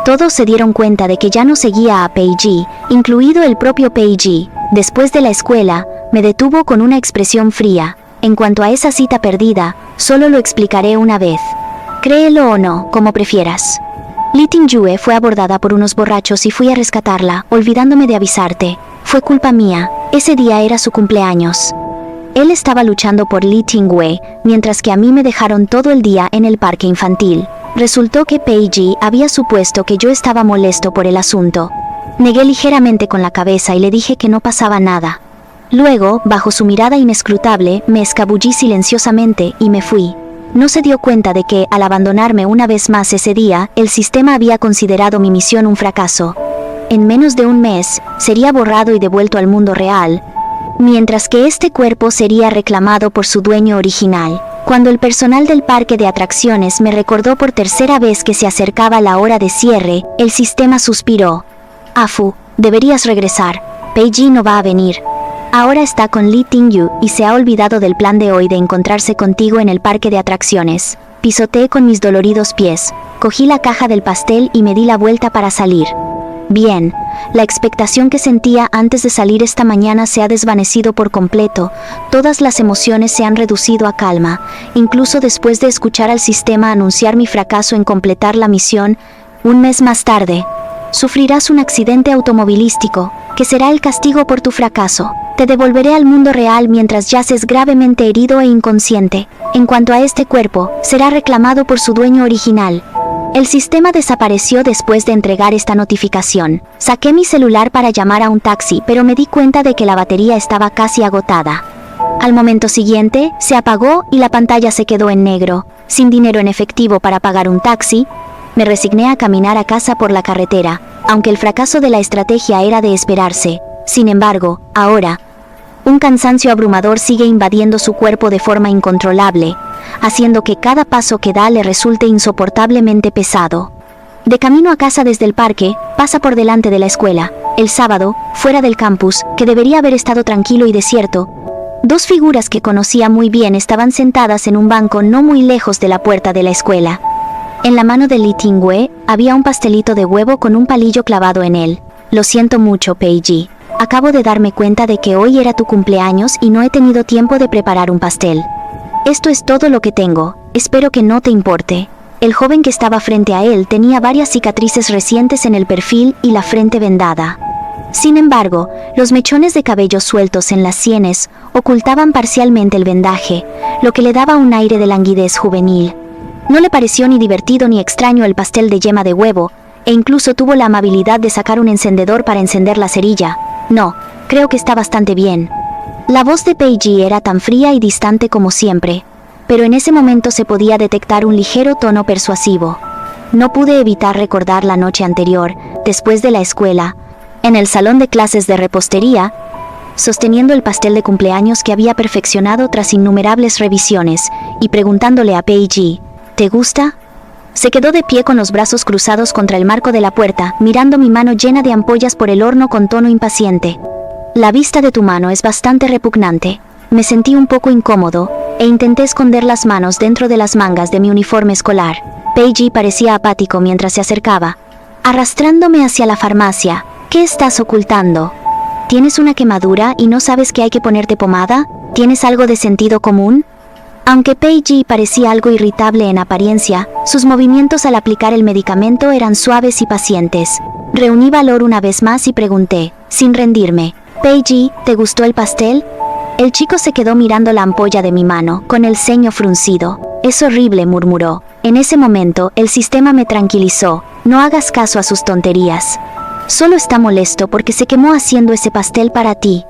Todos se dieron cuenta de que ya no seguía a Peiji, incluido el propio Peiji. Después de la escuela, me detuvo con una expresión fría. En cuanto a esa cita perdida, solo lo explicaré una vez. Créelo o no, como prefieras. Lee Ting-yue fue abordada por unos borrachos y fui a rescatarla, olvidándome de avisarte. Fue culpa mía, ese día era su cumpleaños. Él estaba luchando por Lee Ting-yue, mientras que a mí me dejaron todo el día en el parque infantil. Resultó que Peiji había supuesto que yo estaba molesto por el asunto. Negué ligeramente con la cabeza y le dije que no pasaba nada. Luego, bajo su mirada inescrutable, me escabullí silenciosamente y me fui. No se dio cuenta de que, al abandonarme una vez más ese día, el sistema había considerado mi misión un fracaso. En menos de un mes, sería borrado y devuelto al mundo real, mientras que este cuerpo sería reclamado por su dueño original. Cuando el personal del parque de atracciones me recordó por tercera vez que se acercaba la hora de cierre, el sistema suspiró. Afu, deberías regresar. Peiji no va a venir. Ahora está con Lee Ting-yue y se ha olvidado del plan de hoy de encontrarse contigo en el parque de atracciones. Pisoteé con mis doloridos pies, cogí la caja del pastel y me di la vuelta para salir. Bien, la expectación que sentía antes de salir esta mañana se ha desvanecido por completo, todas las emociones se han reducido a calma, incluso después de escuchar al sistema anunciar mi fracaso en completar la misión. Un mes más tarde, sufrirás un accidente automovilístico, que será el castigo por tu fracaso. Te devolveré al mundo real mientras yaces gravemente herido e inconsciente. En cuanto a este cuerpo, será reclamado por su dueño original. El sistema desapareció después de entregar esta notificación. Saqué mi celular para llamar a un taxi, pero me di cuenta de que la batería estaba casi agotada. Al momento siguiente, se apagó y la pantalla se quedó en negro. Sin dinero en efectivo para pagar un taxi, me resigné a caminar a casa por la carretera, aunque el fracaso de la estrategia era de esperarse. Sin embargo, ahora, un cansancio abrumador sigue invadiendo su cuerpo de forma incontrolable, haciendo que cada paso que da le resulte insoportablemente pesado. De camino a casa desde el parque, pasa por delante de la escuela. El sábado, fuera del campus, que debería haber estado tranquilo y desierto, dos figuras que conocía muy bien estaban sentadas en un banco no muy lejos de la puerta de la escuela. En la mano de Lee Ting-yue había un pastelito de huevo con un palillo clavado en él. Lo siento mucho, Peiji. Acabo de darme cuenta de que hoy era tu cumpleaños y no he tenido tiempo de preparar un pastel. Esto es todo lo que tengo, espero que no te importe. El joven que estaba frente a él tenía varias cicatrices recientes en el perfil y la frente vendada. Sin embargo, los mechones de cabello sueltos en las sienes ocultaban parcialmente el vendaje, lo que le daba un aire de languidez juvenil. No le pareció ni divertido ni extraño el pastel de yema de huevo, e incluso tuvo la amabilidad de sacar un encendedor para encender la cerilla. No, creo que está bastante bien. La voz de Peiji era tan fría y distante como siempre, pero en ese momento se podía detectar un ligero tono persuasivo. No pude evitar recordar la noche anterior, después de la escuela, en el salón de clases de repostería, sosteniendo el pastel de cumpleaños que había perfeccionado tras innumerables revisiones, y preguntándole a Peiji, ¿te gusta? Se quedó de pie con los brazos cruzados contra el marco de la puerta, mirando mi mano llena de ampollas por el horno con tono impaciente. La vista de tu mano es bastante repugnante. Me sentí un poco incómodo, e intenté esconder las manos dentro de las mangas de mi uniforme escolar. Peiji parecía apático mientras se acercaba, arrastrándome hacia la farmacia. ¿Qué estás ocultando? ¿Tienes una quemadura y no sabes que hay que ponerte pomada? ¿Tienes algo de sentido común? Aunque Peiji parecía algo irritable en apariencia, sus movimientos al aplicar el medicamento eran suaves y pacientes. Reuní valor una vez más y pregunté, sin rendirme, Peiji, ¿te gustó el pastel? El chico se quedó mirando la ampolla de mi mano, con el ceño fruncido. Es horrible, murmuró. En ese momento, el sistema me tranquilizó. No hagas caso a sus tonterías. Solo está molesto porque se quemó haciendo ese pastel para ti.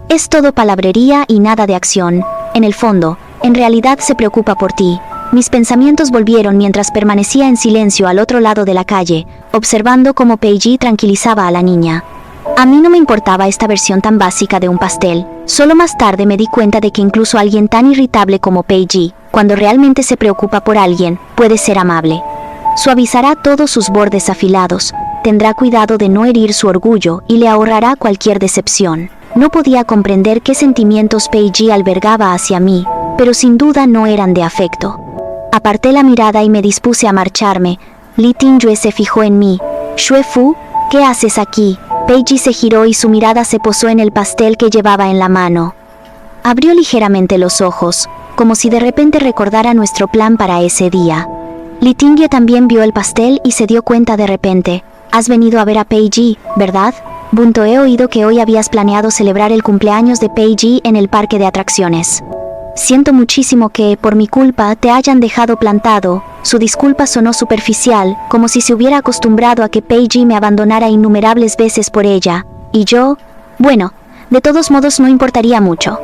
Es todo palabrería y nada de acción. En el fondo, en realidad se preocupa por ti. Mis pensamientos volvieron mientras permanecía en silencio al otro lado de la calle, observando cómo Peiji tranquilizaba a la niña. A mí no me importaba esta versión tan básica de un pastel. Solo más tarde me di cuenta de que incluso alguien tan irritable como Peiji, cuando realmente se preocupa por alguien, puede ser amable. Suavizará todos sus bordes afilados, tendrá cuidado de no herir su orgullo y le ahorrará cualquier decepción. No podía comprender qué sentimientos Peiji albergaba hacia mí, pero sin duda no eran de afecto. Aparté la mirada y me dispuse a marcharme. Lee Ting-yue se fijó en mí, Shuefu, ¿qué haces aquí? Peiji se giró y su mirada se posó en el pastel que llevaba en la mano. Abrió ligeramente los ojos, como si de repente recordara nuestro plan para ese día. Li Tingye también vio el pastel y se dio cuenta de repente. Has venido a ver a Peiji, ¿verdad? Bunto, he oído que hoy habías planeado celebrar el cumpleaños de Peiji en el parque de atracciones. Siento muchísimo que, por mi culpa, te hayan dejado plantado. Su disculpa sonó superficial, como si se hubiera acostumbrado a que Peiji me abandonara innumerables veces por ella. Y yo, bueno, de todos modos no importaría mucho.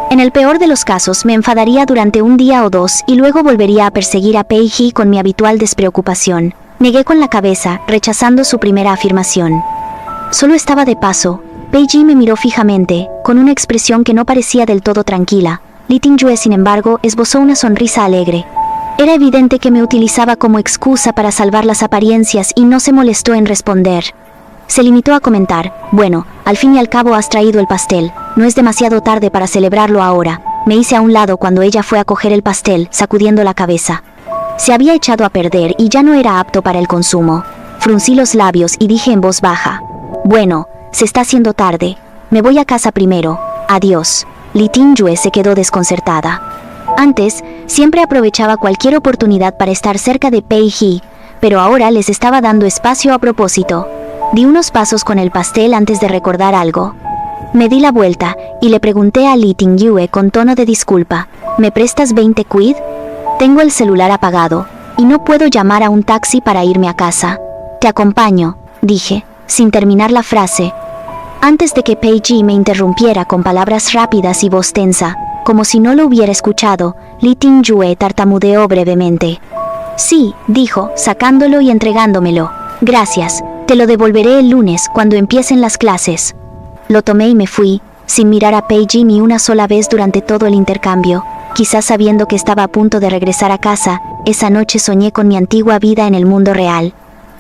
En el peor de los casos me enfadaría durante un día o dos y luego volvería a perseguir a Peiji con mi habitual despreocupación. Negué con la cabeza, rechazando su primera afirmación. Solo estaba de paso. Peiji me miró fijamente, con una expresión que no parecía del todo tranquila. Li Tingyue, sin embargo, esbozó una sonrisa alegre. Era evidente que me utilizaba como excusa para salvar las apariencias y no se molestó en responder. Se limitó a comentar, bueno, al fin y al cabo has traído el pastel, no es demasiado tarde para celebrarlo ahora. Me hice a un lado cuando ella fue a coger el pastel, sacudiendo la cabeza. Se había echado a perder y ya no era apto para el consumo. Fruncí los labios y dije en voz baja, bueno, se está haciendo tarde, me voy a casa primero, adiós. Li Tingyue se quedó desconcertada. Antes, siempre aprovechaba cualquier oportunidad para estar cerca de Peiji, pero ahora les estaba dando espacio a propósito. Di unos pasos con el pastel antes de recordar algo. Me di la vuelta y le pregunté a Li Tingyue con tono de disculpa, ¿me prestas 20 quid? Tengo el celular apagado y no puedo llamar a un taxi para irme a casa. Te acompaño, dije, sin terminar la frase. Antes de que Peiji me interrumpiera con palabras rápidas y voz tensa, como si no lo hubiera escuchado, Li Tingyue tartamudeó brevemente. Sí, dijo, sacándolo y entregándomelo. Gracias, te lo devolveré el lunes cuando empiecen las clases. Lo tomé y me fui, sin mirar a Peiji ni una sola vez durante todo el intercambio. Quizás sabiendo que estaba a punto de regresar a casa, esa noche soñé con mi antigua vida en el mundo real.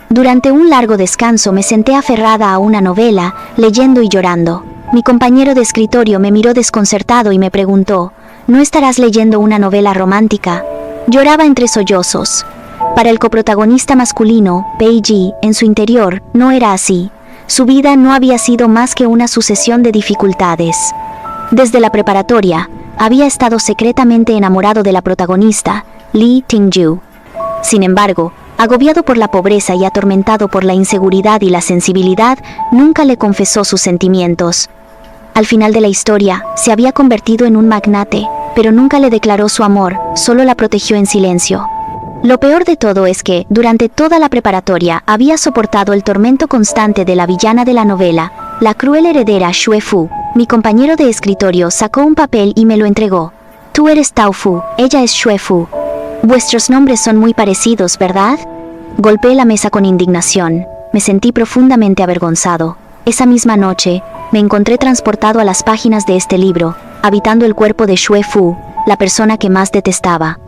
Durante un largo descanso me senté aferrada a una novela, leyendo y llorando. Mi compañero de escritorio me miró desconcertado y me preguntó, ¿no estarás leyendo una novela romántica? Lloraba entre sollozos. Para el coprotagonista masculino, Peiji, en su interior, no era así. Su vida no había sido más que una sucesión de dificultades. Desde la preparatoria, había estado secretamente enamorado de la protagonista, Li Tingyue. Sin embargo, agobiado por la pobreza y atormentado por la inseguridad y la sensibilidad, nunca le confesó sus sentimientos. Al final de la historia, se había convertido en un magnate, pero nunca le declaró su amor, solo la protegió en silencio. Lo peor de todo es que, durante toda la preparatoria, había soportado el tormento constante de la villana de la novela, la cruel heredera Shuefu. Mi compañero de escritorio sacó un papel y me lo entregó. Tú eres Tao Fu, ella es Shuefu. Vuestros nombres son muy parecidos, ¿verdad? Golpeé la mesa con indignación. Me sentí profundamente avergonzado. Esa misma noche, me encontré transportado a las páginas de este libro, habitando el cuerpo de Shuefu, la persona que más detestaba.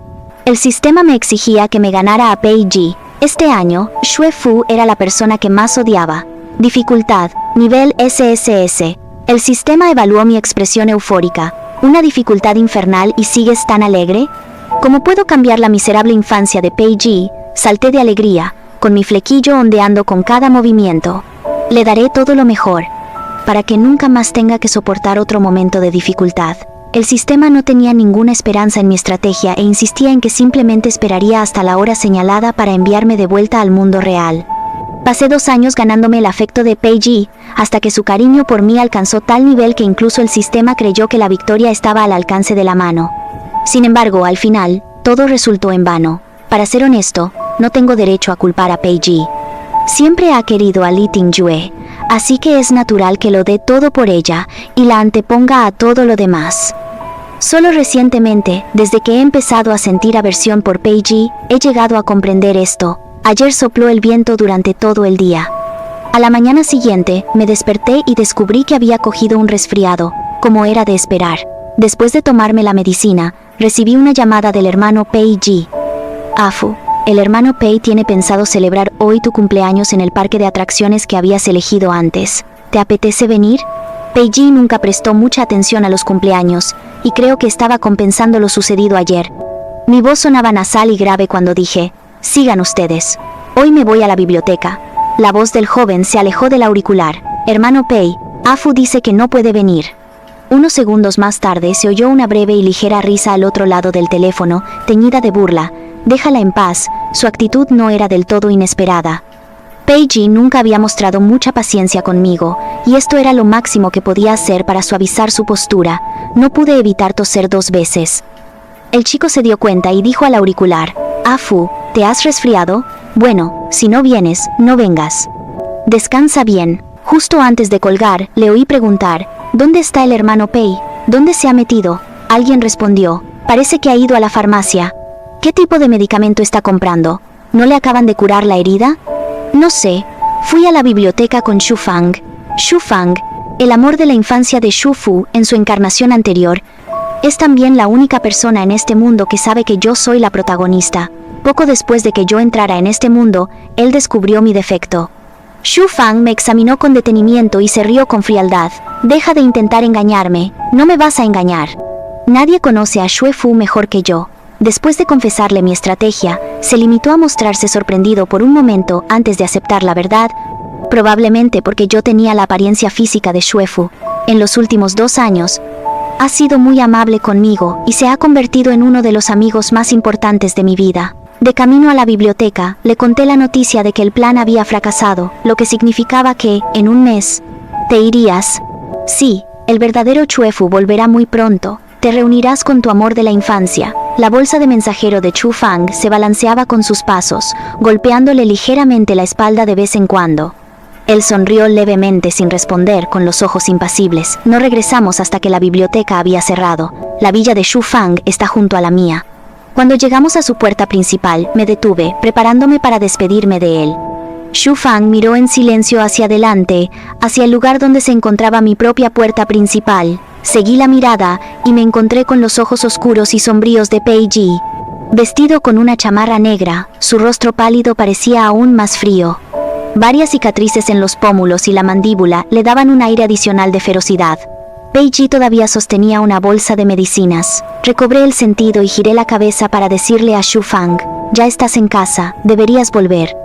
El sistema me exigía que me ganara a Peiji. Este año, Shuefu era la persona que más odiaba. Dificultad, nivel SSS. El sistema evaluó mi expresión eufórica. ¿Una dificultad infernal y sigues tan alegre? ¿Cómo puedo cambiar la miserable infancia de Peiji? Salté de alegría, con mi flequillo ondeando con cada movimiento. Le daré todo lo mejor, para que nunca más tenga que soportar otro momento de dificultad. El sistema no tenía ninguna esperanza en mi estrategia e insistía en que simplemente esperaría hasta la hora señalada para enviarme de vuelta al mundo real. Pasé 2 años ganándome el afecto de Peiji, hasta que su cariño por mí alcanzó tal nivel que incluso el sistema creyó que la victoria estaba al alcance de la mano. Sin embargo, al final, todo resultó en vano. Para ser honesto, no tengo derecho a culpar a Peiji. Siempre ha querido a Li Tingyue, así que es natural que lo dé todo por ella y la anteponga a todo lo demás. Solo recientemente, desde que he empezado a sentir aversión por Peiji, he llegado a comprender esto. Ayer sopló el viento durante todo el día. A la mañana siguiente, me desperté y descubrí que había cogido un resfriado, como era de esperar. Después de tomarme la medicina, recibí una llamada del hermano Peiji. Afu, el hermano Pei tiene pensado celebrar hoy tu cumpleaños en el parque de atracciones que habías elegido antes. ¿Te apetece venir? Peiji nunca prestó mucha atención a los cumpleaños, y creo que estaba compensando lo sucedido ayer. Mi voz sonaba nasal y grave cuando dije, sigan ustedes. Hoy me voy a la biblioteca. La voz del joven se alejó del auricular. Hermano Pei, Afu dice que no puede venir. Unos segundos más tarde se oyó una breve y ligera risa al otro lado del teléfono, teñida de burla. Déjala en paz, su actitud no era del todo inesperada. Peiji nunca había mostrado mucha paciencia conmigo, y esto era lo máximo que podía hacer para suavizar su postura. No pude evitar toser 2 veces. El chico se dio cuenta y dijo al auricular, Afu, ¿te has resfriado? Bueno, si no vienes, no vengas. Descansa bien. Justo antes de colgar, le oí preguntar, ¿dónde está el hermano Pei? ¿Dónde se ha metido? Alguien respondió, parece que ha ido a la farmacia. ¿Qué tipo de medicamento está comprando? ¿No le acaban de curar la herida? No sé. Fui a la biblioteca con Shu Fang. Shu Fang, el amor de la infancia de Shu Fu en su encarnación anterior, es también la única persona en este mundo que sabe que yo soy la protagonista. Poco después de que yo entrara en este mundo, él descubrió mi defecto. Shu Fang me examinó con detenimiento y se rió con frialdad. Deja de intentar engañarme, no me vas a engañar. Nadie conoce a Xue Fu mejor que yo. Después de confesarle mi estrategia, se limitó a mostrarse sorprendido por un momento antes de aceptar la verdad, probablemente porque yo tenía la apariencia física de Xue Fu. En los últimos 2 años, ha sido muy amable conmigo y se ha convertido en uno de los amigos más importantes de mi vida. De camino a la biblioteca, le conté la noticia de que el plan había fracasado, lo que significaba que, en un mes, te irías. Sí, el verdadero Xue Fu volverá muy pronto. Te reunirás con tu amor de la infancia. La bolsa de mensajero de Chu Fang se balanceaba con sus pasos, golpeándole ligeramente la espalda de vez en cuando. Él sonrió levemente sin responder, con los ojos impasibles. No regresamos hasta que la biblioteca había cerrado. La villa de Chu Fang está junto a la mía. Cuando llegamos a su puerta principal, me detuve, preparándome para despedirme de él. Xu Fang miró en silencio hacia adelante, hacia el lugar donde se encontraba mi propia puerta principal. Seguí la mirada y me encontré con los ojos oscuros y sombríos de Peiji. Vestido con una chamarra negra, su rostro pálido parecía aún más frío. Varias cicatrices en los pómulos y la mandíbula le daban un aire adicional de ferocidad. Peiji todavía sostenía una bolsa de medicinas. Recobré el sentido y giré la cabeza para decirle a Xu Fang, ya estás en casa, deberías volver.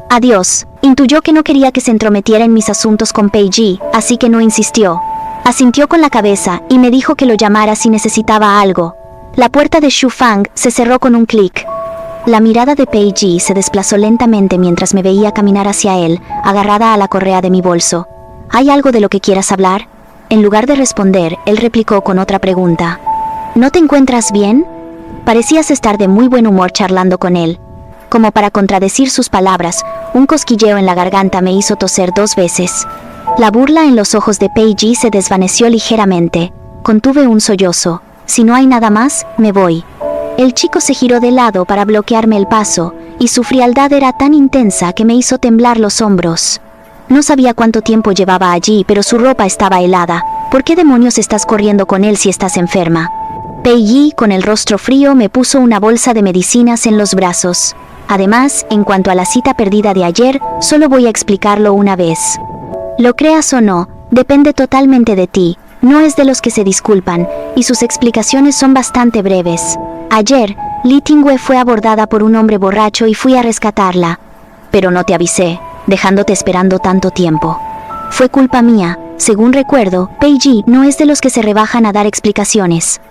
Adiós. Intuyó que no quería que se entrometiera en mis asuntos con Peiji, así que no insistió. Asintió con la cabeza y me dijo que lo llamara si necesitaba algo. La puerta de Xu Fang se cerró con un clic. La mirada de Peiji se desplazó lentamente mientras me veía caminar hacia él, agarrada a la correa de mi bolso. ¿Hay algo de lo que quieras hablar? En lugar de responder, él replicó con otra pregunta. ¿No te encuentras bien? Parecías estar de muy buen humor charlando con él. Como para contradecir sus palabras, un cosquilleo en la garganta me hizo toser 2 veces. La burla en los ojos de Peiji se desvaneció ligeramente. Contuve un sollozo. Si no hay nada más, me voy. El chico se giró de lado para bloquearme el paso, y su frialdad era tan intensa que me hizo temblar los hombros. No sabía cuánto tiempo llevaba allí, pero su ropa estaba helada. ¿Por qué demonios estás corriendo con él si estás enferma? Peiji, con el rostro frío, me puso una bolsa de medicinas en los brazos. Además, en cuanto a la cita perdida de ayer, solo voy a explicarlo una vez. Lo creas o no, depende totalmente de ti. No es de los que se disculpan, y sus explicaciones son bastante breves. Ayer, Li Tingwei fue abordada por un hombre borracho y fui a rescatarla. Pero no te avisé, dejándote esperando tanto tiempo. Fue culpa mía. Según recuerdo, Peiji no es de los que se rebajan a dar explicaciones.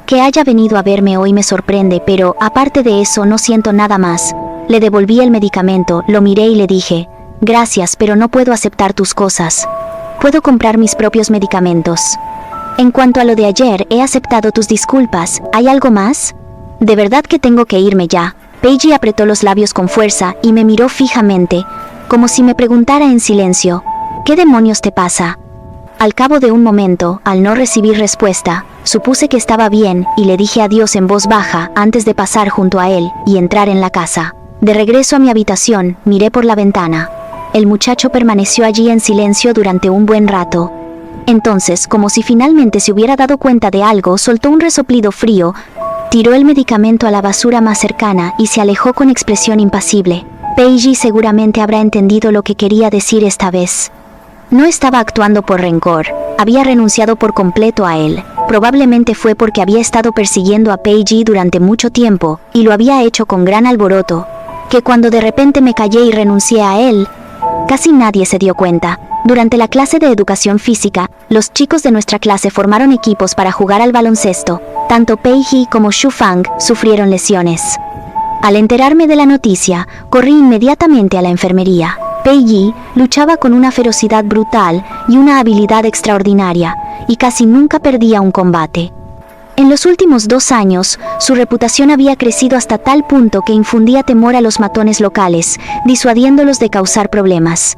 Que haya venido a verme hoy me sorprende, pero, aparte de eso, no siento nada más. Le devolví el medicamento, lo miré y le dije, gracias, pero no puedo aceptar tus cosas. Puedo comprar mis propios medicamentos. En cuanto a lo de ayer, he aceptado tus disculpas. ¿Hay algo más? De verdad que tengo que irme ya. Peiji apretó los labios con fuerza y me miró fijamente, como si me preguntara en silencio, ¿qué demonios te pasa? Al cabo de un momento, al no recibir respuesta, supuse que estaba bien y le dije adiós en voz baja antes de pasar junto a él y entrar en la casa. De regreso a mi habitación, miré por la ventana. El muchacho permaneció allí en silencio durante un buen rato. Entonces, como si finalmente se hubiera dado cuenta de algo, soltó un resoplido frío, tiró el medicamento a la basura más cercana y se alejó con expresión impasible. Peiji seguramente habrá entendido lo que quería decir esta vez. No estaba actuando por rencor, había renunciado por completo a él. Probablemente fue porque había estado persiguiendo a Peiji durante mucho tiempo, y lo había hecho con gran alboroto, que cuando de repente me callé y renuncié a él, Casi nadie se dio cuenta. Durante la clase de educación física, los chicos de nuestra clase formaron equipos para jugar al baloncesto. Tanto Pei Ji como Shu Fang sufrieron lesiones. Al enterarme de la noticia, corrí inmediatamente a la enfermería. Pei Ji luchaba con una ferocidad brutal y una habilidad extraordinaria, y casi nunca perdía un combate. En los últimos 2 años, su reputación había crecido hasta tal punto que infundía temor a los matones locales, disuadiéndolos de causar problemas.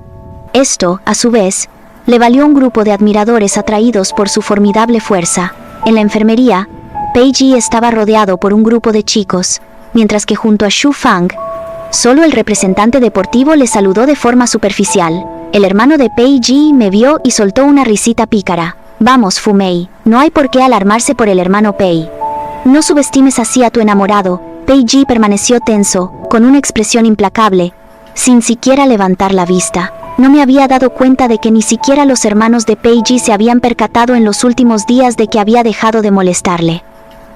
Esto, a su vez, le valió un grupo de admiradores atraídos por su formidable fuerza. En la enfermería, Pei Ji estaba rodeado por un grupo de chicos, mientras que junto a Shu Fang, solo el representante deportivo le saludó de forma superficial. El hermano de Pei Ji me vio y soltó una risita pícara. Vamos, Fu Mei, no hay por qué alarmarse por el hermano Pei. No subestimes así a tu enamorado. Pei Ji permaneció tenso, con una expresión implacable, sin siquiera levantar la vista. No me había dado cuenta de que ni siquiera los hermanos de Pei Ji se habían percatado en los últimos días de que había dejado de molestarle.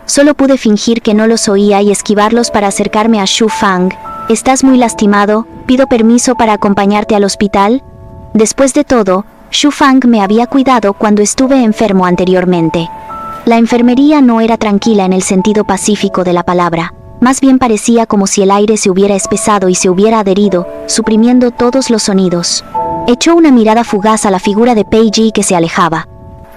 Solo pude fingir que no los oía y esquivarlos para acercarme a Shu Fang. ¿Estás muy lastimado? ¿Pido permiso para acompañarte al hospital? Después de todo, Shu Fang me había cuidado cuando estuve enfermo anteriormente. La enfermería no era tranquila en el sentido pacífico de la palabra. Más bien parecía como si el aire se hubiera espesado y se hubiera adherido, suprimiendo todos los sonidos. Echó una mirada fugaz a la figura de Pei Ji que se alejaba.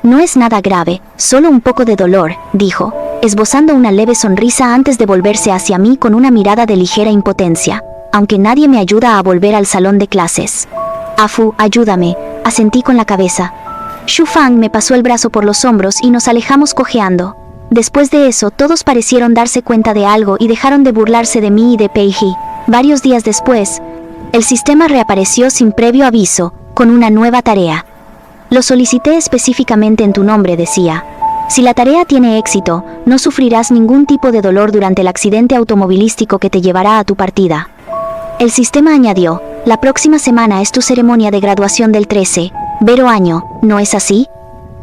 No es nada grave, solo un poco de dolor, dijo, esbozando una leve sonrisa antes de volverse hacia mí con una mirada de ligera impotencia. Aunque nadie me ayuda a volver al salón de clases. Afu, ayúdame, asentí con la cabeza. Shu Fang me pasó el brazo por los hombros y nos alejamos cojeando. Después de eso, todos parecieron darse cuenta de algo y dejaron de burlarse de mí y de Pei Ji. Varios días después, el sistema reapareció sin previo aviso, con una nueva tarea. Lo solicité específicamente en tu nombre, decía. Si la tarea tiene éxito, no sufrirás ningún tipo de dolor durante el accidente automovilístico que te llevará a tu partida. El sistema añadió, la próxima semana es tu ceremonia de graduación del 13º año, ¿no es así?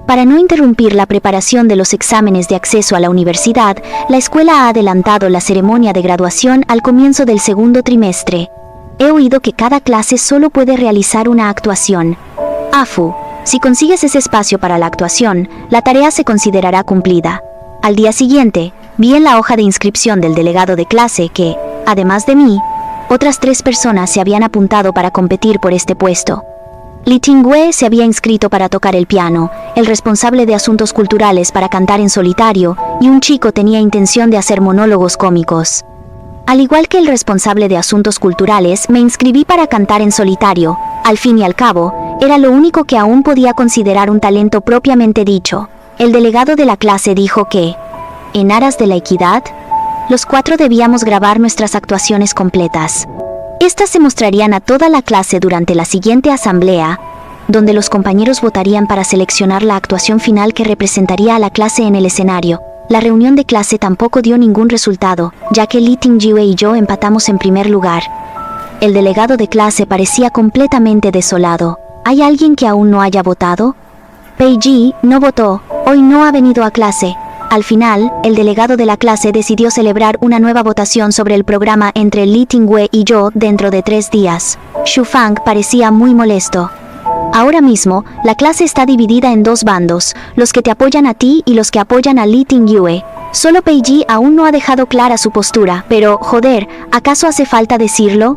Para no interrumpir la preparación de los exámenes de acceso a la universidad, la escuela ha adelantado la ceremonia de graduación al comienzo del 2º trimestre. He oído que cada clase solo puede realizar una actuación. Afu, si consigues ese espacio para la actuación, la tarea se considerará cumplida. Al día siguiente, vi en la hoja de inscripción del delegado de clase que, además de mí, otras 3 personas se habían apuntado para competir por este puesto. Li Tingwei se había inscrito para tocar el piano, el responsable de asuntos culturales para cantar en solitario, y un chico tenía intención de hacer monólogos cómicos. Al igual que el responsable de asuntos culturales, me inscribí para cantar en solitario. Al fin y al cabo, era lo único que aún podía considerar un talento propiamente dicho. El delegado de la clase dijo que, en aras de la equidad, los 4 debíamos grabar nuestras actuaciones completas. Estas se mostrarían a toda la clase durante la siguiente asamblea, donde los compañeros votarían para seleccionar la actuación final que representaría a la clase en el escenario. La reunión de clase tampoco dio ningún resultado, ya que Li Tingwei y yo empatamos en primer lugar. El delegado de clase parecía completamente desolado. ¿Hay alguien que aún no haya votado? Pei Ji no votó, hoy no ha venido a clase. Al final, el delegado de la clase decidió celebrar una nueva votación sobre el programa entre Li Tingwei y yo dentro de 3 días. Shu Fang parecía muy molesto. Ahora mismo, la clase está dividida en 2 bandos, los que te apoyan a ti y los que apoyan a Li Tingwei. Solo Pei Ji aún no ha dejado clara su postura, pero, joder, ¿acaso hace falta decirlo?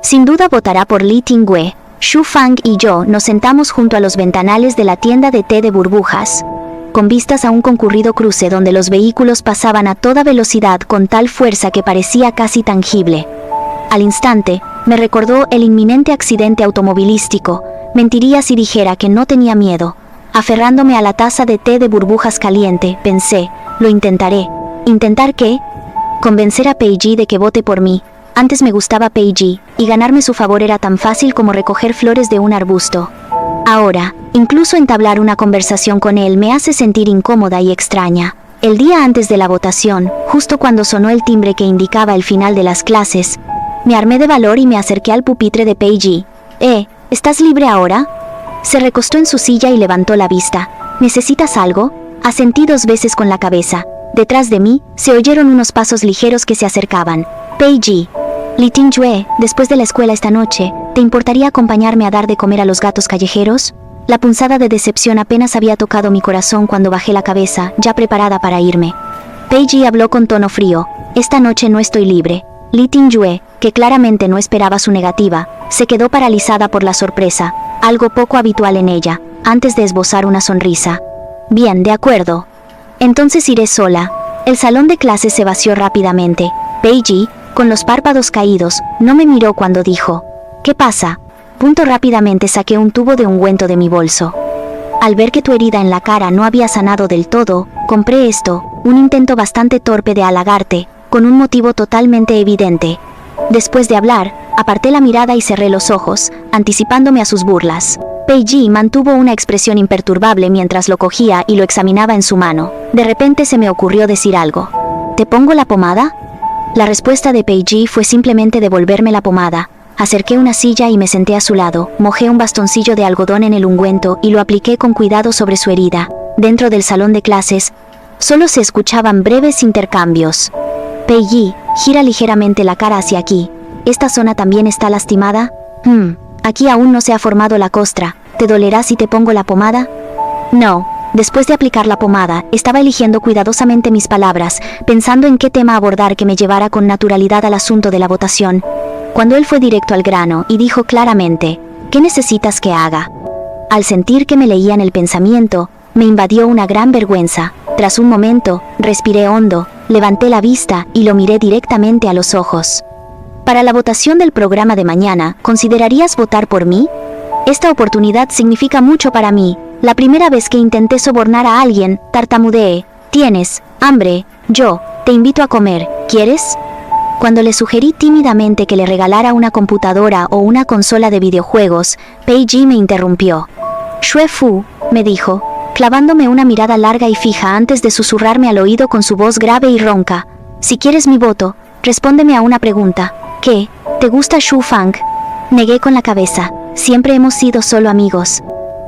Sin duda votará por Li Tingwei. Shu Fang y yo nos sentamos junto a los ventanales de la tienda de té de burbujas, con vistas a un concurrido cruce donde los vehículos pasaban a toda velocidad con tal fuerza que parecía casi tangible. Al instante, me recordó el inminente accidente automovilístico. Mentiría si dijera que no tenía miedo. Aferrándome a la taza de té de burbujas caliente, pensé, lo intentaré. ¿Intentar qué? Convencer a Pei Ji de que vote por mí. Antes me gustaba Pei Ji, y ganarme su favor era tan fácil como recoger flores de un arbusto. Ahora, incluso entablar una conversación con él me hace sentir incómoda y extraña. El día antes de la votación, justo cuando sonó el timbre que indicaba el final de las clases, me armé de valor y me acerqué al pupitre de Pei Ji. ¿Estás libre ahora? Se recostó en su silla y levantó la vista. ¿Necesitas algo? Asentí 2 veces con la cabeza. Detrás de mí, se oyeron unos pasos ligeros que se acercaban. Pei Ji. Li Tingyue, después de la escuela esta noche, ¿te importaría acompañarme a dar de comer a los gatos callejeros? La punzada de decepción apenas había tocado mi corazón cuando bajé la cabeza, ya preparada para irme. Peiji habló con tono frío. Esta noche no estoy libre. Li Tingyue, que claramente no esperaba su negativa, se quedó paralizada por la sorpresa, algo poco habitual en ella, antes de esbozar una sonrisa. Bien, de acuerdo. Entonces iré sola. El salón de clases se vació rápidamente. Peiji, con los párpados caídos, no me miró cuando dijo: ¿Qué pasa? Rápidamente saqué un tubo de ungüento de mi bolso. Al ver que tu herida en la cara no había sanado del todo, compré esto, un intento bastante torpe de halagarte, con un motivo totalmente evidente. Después de hablar, aparté la mirada y cerré los ojos, anticipándome a sus burlas. Peiji mantuvo una expresión imperturbable mientras lo cogía y lo examinaba en su mano. De repente se me ocurrió decir algo. ¿Te pongo la pomada? La respuesta de Peiji fue simplemente devolverme la pomada. Acerqué una silla y me senté a su lado, mojé un bastoncillo de algodón en el ungüento y lo apliqué con cuidado sobre su herida. Dentro del salón de clases, solo se escuchaban breves intercambios. Peiji, gira ligeramente la cara hacia aquí. ¿Esta zona también está lastimada? Aquí aún no se ha formado la costra. ¿Te dolerá si te pongo la pomada? No. Después de aplicar la pomada, estaba eligiendo cuidadosamente mis palabras, pensando en qué tema abordar que me llevara con naturalidad al asunto de la votación, cuando él fue directo al grano y dijo claramente: ¿Qué necesitas que haga? Al sentir que me leían el pensamiento, me invadió una gran vergüenza. Tras un momento, respiré hondo, levanté la vista y lo miré directamente a los ojos. Para la votación del programa de mañana, ¿considerarías votar por mí? Esta oportunidad significa mucho para mí. La primera vez que intenté sobornar a alguien, tartamudeé: ¿Tienes hambre? Yo te invito a comer, ¿quieres? Cuando le sugerí tímidamente que le regalara una computadora o una consola de videojuegos, Peiji me interrumpió. Xue Fu, me dijo, clavándome una mirada larga y fija antes de susurrarme al oído con su voz grave y ronca: si quieres mi voto, respóndeme a una pregunta. ¿Qué? ¿Te gusta Xu Fang? Negué con la cabeza. Siempre hemos sido solo amigos.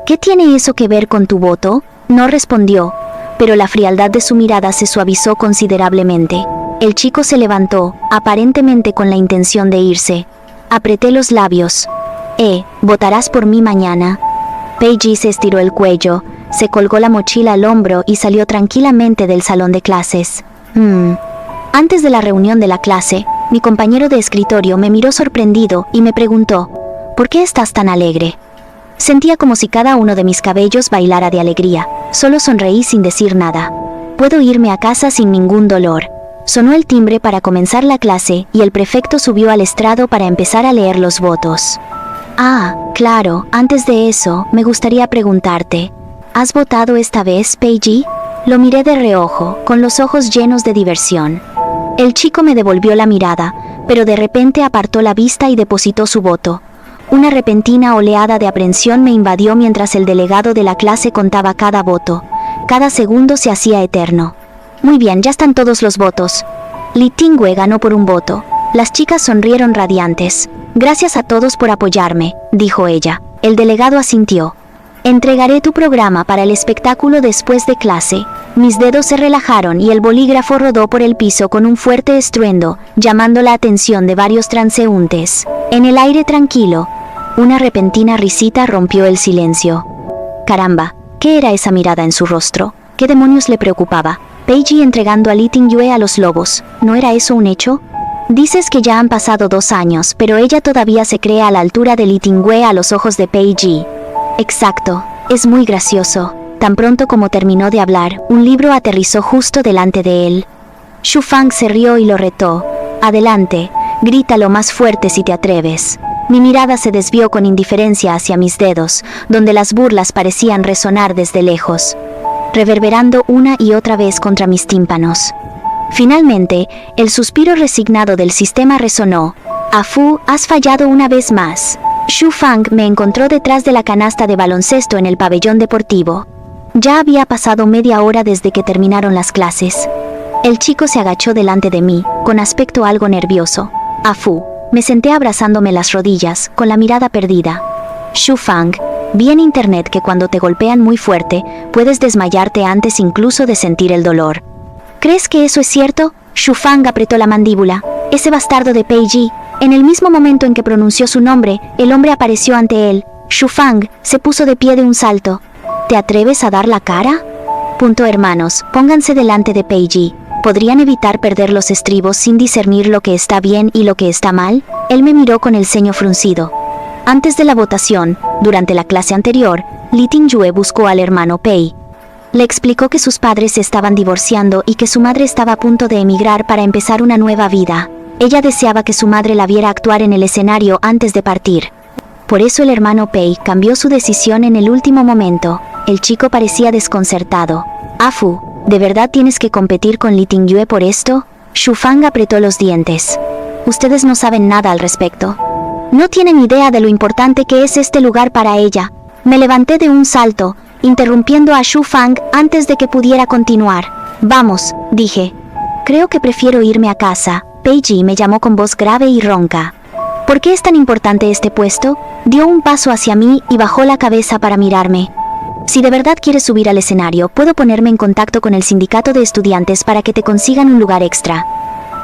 ¿Qué tiene eso que ver con tu voto? No respondió, pero la frialdad de su mirada se suavizó considerablemente. El chico se levantó, aparentemente con la intención de irse. Apreté los labios. ¿Votarás por mí mañana? Peiji se estiró el cuello, se colgó la mochila al hombro y salió tranquilamente del salón de clases. Antes de la reunión de la clase, mi compañero de escritorio me miró sorprendido y me preguntó: ¿por qué estás tan alegre? Sentía como si cada uno de mis cabellos bailara de alegría. Solo sonreí sin decir nada. Puedo irme a casa sin ningún dolor. Sonó el timbre para comenzar la clase y el prefecto subió al estrado para empezar a leer los votos. Claro, antes de eso, me gustaría preguntarte: ¿has votado esta vez, Peiji? Lo miré de reojo, con los ojos llenos de diversión. El chico me devolvió la mirada, pero de repente apartó la vista y depositó su voto. Una repentina oleada de aprensión me invadió mientras el delegado de la clase contaba cada voto. Cada segundo se hacía eterno. Muy bien, ya están todos los votos. Li Tingyue ganó por un voto. Las chicas sonrieron radiantes. Gracias a todos por apoyarme, dijo ella. El delegado asintió. Entregaré tu programa para el espectáculo después de clase. Mis dedos se relajaron y el bolígrafo rodó por el piso con un fuerte estruendo, llamando la atención de varios transeúntes. En el aire tranquilo, una repentina risita rompió el silencio. Caramba, ¿qué era esa mirada en su rostro? ¿Qué demonios le preocupaba? Peiji entregando a Li Tingyue a los lobos, ¿no era eso un hecho? Dices que ya han pasado 2 años, pero ella todavía se cree a la altura de Li Tingyue a los ojos de Peiji. Exacto, es muy gracioso. Tan pronto como terminó de hablar, un libro aterrizó justo delante de él. Xu Fang se rió y lo retó. Adelante, grítalo más fuerte si te atreves. Mi mirada se desvió con indiferencia hacia mis dedos, donde las burlas parecían resonar desde lejos, reverberando una y otra vez contra mis tímpanos. Finalmente, el suspiro resignado del sistema resonó. Fu, has fallado una vez más. Xu Fang me encontró detrás de la canasta de baloncesto en el pabellón deportivo. Ya había pasado media hora desde que terminaron las clases. El chico se agachó delante de mí, con aspecto algo nervioso. Fu, me senté abrazándome las rodillas, con la mirada perdida. Xu Fang, vi en internet que cuando te golpean muy fuerte, puedes desmayarte antes incluso de sentir el dolor. ¿Crees que eso es cierto? Xu Fang apretó la mandíbula. Ese bastardo de Peiji, En el mismo momento en que pronunció su nombre, el hombre apareció ante él. Shufang se puso de pie de un salto. ¿Te atreves a dar la cara? Hermanos, pónganse delante de Peiji. ¿Podrían evitar perder los estribos sin discernir lo que está bien y lo que está mal? Él me miró con el ceño fruncido. Antes de la votación, durante la clase anterior, Li Tingyue buscó al hermano Pei. Le explicó que sus padres se estaban divorciando y que su madre estaba a punto de emigrar para empezar una nueva vida. Ella deseaba que su madre la viera actuar en el escenario antes de partir. Por eso el hermano Pei cambió su decisión en el último momento. El chico parecía desconcertado. Afu, ¿de verdad tienes que competir con Li Tingyue por esto? Shufang apretó los dientes. Ustedes no saben nada al respecto. No tienen idea de lo importante que es este lugar para ella. Me levanté de un salto, interrumpiendo a Shufang antes de que pudiera continuar. Vamos, dije. Creo que prefiero irme a casa. Peiji me llamó con voz grave y ronca. ¿Por qué es tan importante este puesto? Dio un paso hacia mí y bajó la cabeza para mirarme. Si de verdad quieres subir al escenario, puedo ponerme en contacto con el sindicato de estudiantes para que te consigan un lugar extra.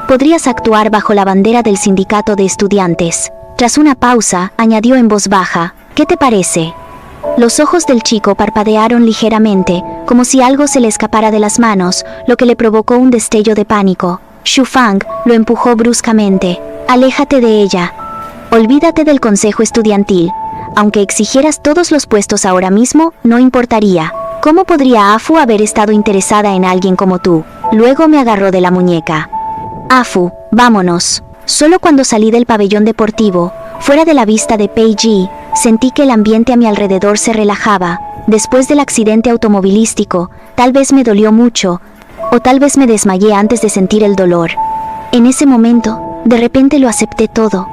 Podrías actuar bajo la bandera del sindicato de estudiantes. Tras una pausa, añadió en voz baja, ¿qué te parece? Los ojos del chico parpadearon ligeramente, como si algo se le escapara de las manos, lo que le provocó un destello de pánico. Shufang lo empujó bruscamente. Aléjate de ella. Olvídate del consejo estudiantil. Aunque exigieras todos los puestos ahora mismo, no importaría. ¿Cómo podría Afu haber estado interesada en alguien como tú? Luego me agarró de la muñeca. Afu, vámonos. Solo cuando salí del pabellón deportivo, fuera de la vista de Peiji, sentí que el ambiente a mi alrededor se relajaba. Después del accidente automovilístico, tal vez me dolió mucho, o tal vez me desmayé antes de sentir el dolor. En ese momento, de repente lo acepté todo.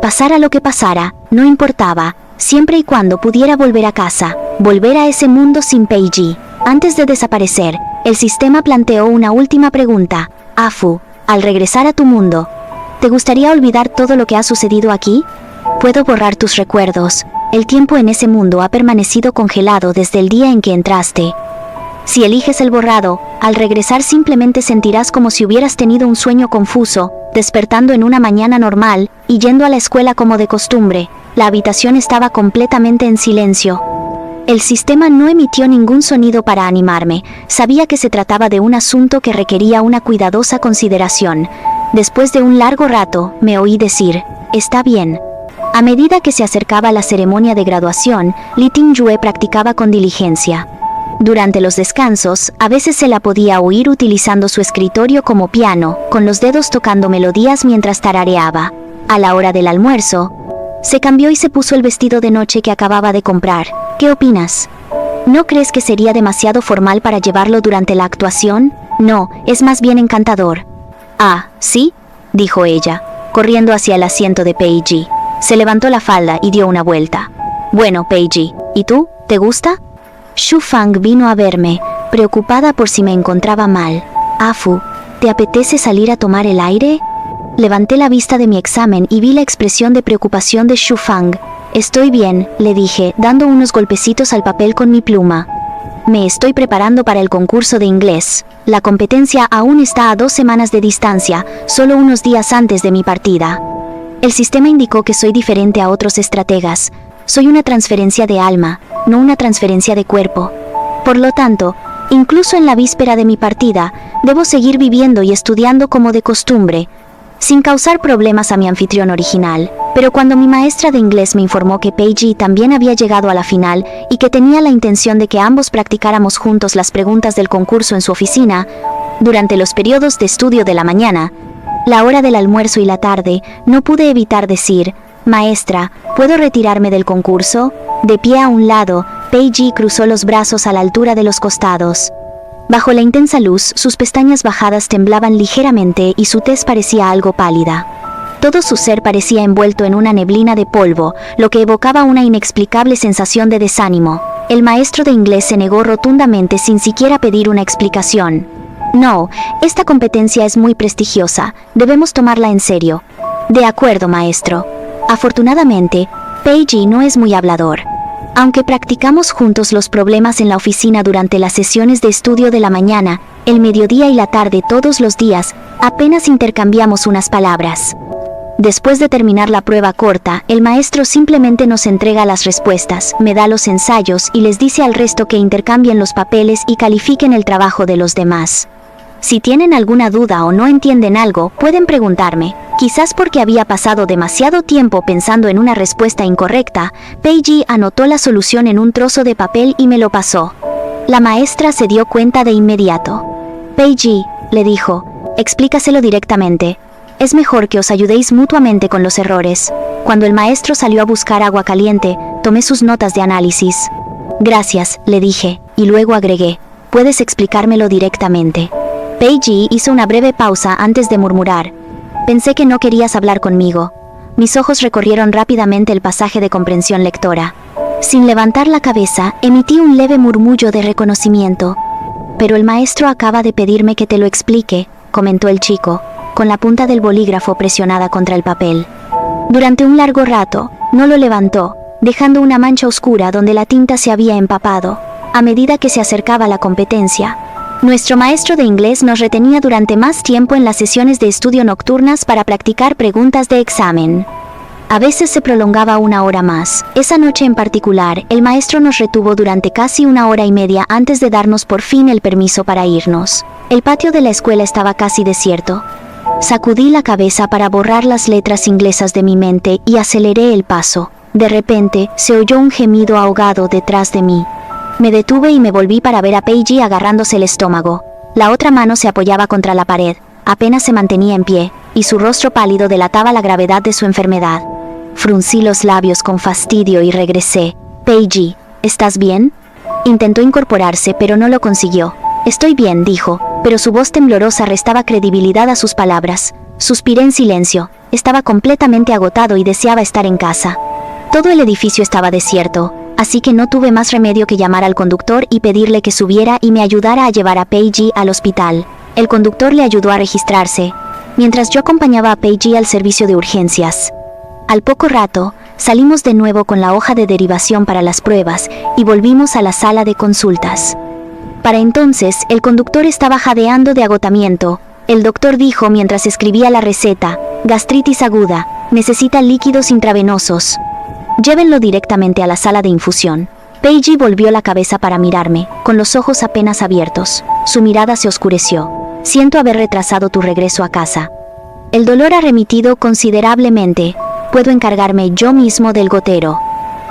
Pasara lo que pasara, no importaba, siempre y cuando pudiera volver a casa, volver a ese mundo sin Peiji. Antes de desaparecer, el sistema planteó una última pregunta. Afu, al regresar a tu mundo, ¿te gustaría olvidar todo lo que ha sucedido aquí? Puedo borrar tus recuerdos. El tiempo en ese mundo ha permanecido congelado desde el día en que entraste. Si eliges el borrado, al regresar simplemente sentirás como si hubieras tenido un sueño confuso, despertando en una mañana normal y yendo a la escuela como de costumbre. La habitación estaba completamente en silencio. El sistema no emitió ningún sonido para animarme. Sabía que se trataba de un asunto que requería una cuidadosa consideración. Después de un largo rato, me oí decir, «Está bien». A medida que se acercaba la ceremonia de graduación, Li Tingyue practicaba con diligencia. Durante los descansos, a veces se la podía oír utilizando su escritorio como piano, con los dedos tocando melodías mientras tarareaba. A la hora del almuerzo, se cambió y se puso el vestido de noche que acababa de comprar. ¿Qué opinas? ¿No crees que sería demasiado formal para llevarlo durante la actuación? No, es más bien encantador. Ah, ¿sí?, dijo ella, corriendo hacia el asiento de Peiji. Se levantó la falda y dio una vuelta. Bueno, Peiji, ¿y tú? ¿Te gusta? Shufang vino a verme, preocupada por si me encontraba mal. Afu, ¿te apetece salir a tomar el aire? Levanté la vista de mi examen y vi la expresión de preocupación de Shufang. Estoy bien, le dije, dando unos golpecitos al papel con mi pluma. Me estoy preparando para el concurso de inglés. La competencia aún está a 2 semanas de distancia, solo unos días antes de mi partida. El sistema indicó que soy diferente a otros estrategas. Soy una transferencia de alma, no una transferencia de cuerpo. Por lo tanto, incluso en la víspera de mi partida, debo seguir viviendo y estudiando como de costumbre, sin causar problemas a mi anfitrión original. Pero cuando mi maestra de inglés me informó que Peiji también había llegado a la final y que tenía la intención de que ambos practicáramos juntos las preguntas del concurso en su oficina, durante los periodos de estudio de la mañana, la hora del almuerzo y la tarde, no pude evitar decir, «Maestra, ¿puedo retirarme del concurso?» De pie a un lado, Peiji cruzó los brazos a la altura de los costados. Bajo la intensa luz, sus pestañas bajadas temblaban ligeramente y su tez parecía algo pálida. Todo su ser parecía envuelto en una neblina de polvo, lo que evocaba una inexplicable sensación de desánimo. El maestro de inglés se negó rotundamente sin siquiera pedir una explicación. «No, esta competencia es muy prestigiosa, debemos tomarla en serio». «De acuerdo, maestro». Afortunadamente, Peiji no es muy hablador. Aunque practicamos juntos los problemas en la oficina durante las sesiones de estudio de la mañana, el mediodía y la tarde todos los días, apenas intercambiamos unas palabras. Después de terminar la prueba corta, el maestro simplemente nos entrega las respuestas, me da los ensayos y les dice al resto que intercambien los papeles y califiquen el trabajo de los demás. Si tienen alguna duda o no entienden algo, pueden preguntarme. Quizás porque había pasado demasiado tiempo pensando en una respuesta incorrecta, Paige anotó la solución en un trozo de papel y me lo pasó. La maestra se dio cuenta de inmediato. Paige, le dijo, explícaselo directamente. Es mejor que os ayudéis mutuamente con los errores. Cuando el maestro salió a buscar agua caliente, tomé sus notas de análisis. Gracias, le dije, y luego agregué, puedes explicármelo directamente. Paige hizo una breve pausa antes de murmurar. Pensé que no querías hablar conmigo. Mis ojos recorrieron rápidamente el pasaje de comprensión lectora. Sin levantar la cabeza, emití un leve murmullo de reconocimiento. Pero el maestro acaba de pedirme que te lo explique, comentó el chico, con la punta del bolígrafo presionada contra el papel. Durante un largo rato, no lo levantó, dejando una mancha oscura donde la tinta se había empapado. A medida que se acercaba la competencia, nuestro maestro de inglés nos retenía durante más tiempo en las sesiones de estudio nocturnas para practicar preguntas de examen. A veces se prolongaba una hora más. Esa noche en particular, el maestro nos retuvo durante casi una hora y media antes de darnos por fin el permiso para irnos. El patio de la escuela estaba casi desierto. Sacudí la cabeza para borrar las letras inglesas de mi mente y aceleré el paso. De repente, se oyó un gemido ahogado detrás de mí. Me detuve y me volví para ver a Paige agarrándose el estómago. La otra mano se apoyaba contra la pared, apenas se mantenía en pie, y su rostro pálido delataba la gravedad de su enfermedad. Fruncí los labios con fastidio y regresé. Paige, ¿estás bien? Intentó incorporarse, pero no lo consiguió. Estoy bien, dijo, pero su voz temblorosa restaba credibilidad a sus palabras. Suspiré en silencio. Estaba completamente agotado y deseaba estar en casa. Todo el edificio estaba desierto, así que no tuve más remedio que llamar al conductor y pedirle que subiera y me ayudara a llevar a Paige al hospital. El conductor le ayudó a registrarse, mientras yo acompañaba a Paige al servicio de urgencias. Al poco rato, salimos de nuevo con la hoja de derivación para las pruebas y volvimos a la sala de consultas. Para entonces, el conductor estaba jadeando de agotamiento. El doctor dijo mientras escribía la receta, gastritis aguda, necesita líquidos intravenosos. Llévenlo directamente a la sala de infusión. Paige volvió la cabeza para mirarme, con los ojos apenas abiertos. Su mirada se oscureció. Siento haber retrasado tu regreso a casa. El dolor ha remitido considerablemente. Puedo encargarme yo mismo del gotero.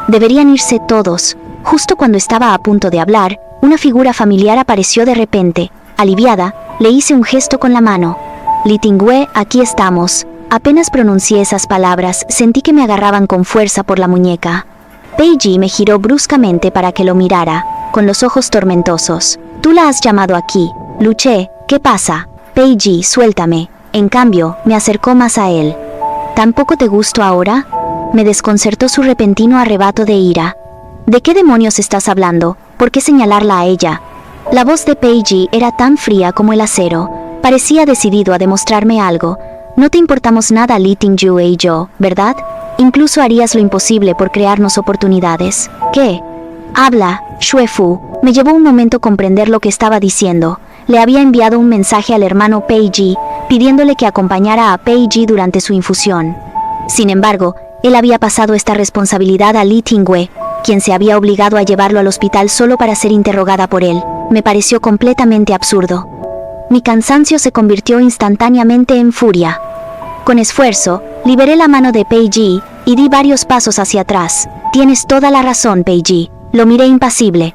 Deberían irse todos. Justo cuando estaba a punto de hablar, una figura familiar apareció de repente. Aliviada, le hice un gesto con la mano. Litingüe, aquí estamos. Apenas pronuncié esas palabras, sentí que me agarraban con fuerza por la muñeca. Paige me giró bruscamente para que lo mirara, con los ojos tormentosos. Tú la has llamado aquí. Luché, ¿qué pasa? Paige, suéltame. En cambio, me acercó más a él. ¿Tampoco te gusto ahora? Me desconcertó su repentino arrebato de ira. ¿De qué demonios estás hablando? ¿Por qué señalarla a ella? La voz de Paige era tan fría como el acero. Parecía decidido a demostrarme algo. No te importamos nada Lee Ting-yue y yo, ¿verdad? Incluso harías lo imposible por crearnos oportunidades. ¿Qué? Habla, Xue-fu. Me llevó un momento comprender lo que estaba diciendo. Le había enviado un mensaje al hermano Paige, pidiéndole que acompañara a Paige durante su infusión. Sin embargo, él había pasado esta responsabilidad a Lee Ting-yue, quien se había obligado a llevarlo al hospital solo para ser interrogada por él. Me pareció completamente absurdo. Mi cansancio se convirtió instantáneamente en furia. Con esfuerzo, liberé la mano de Paige y di varios pasos hacia atrás. Tienes toda la razón, Paige. Lo miré impasible.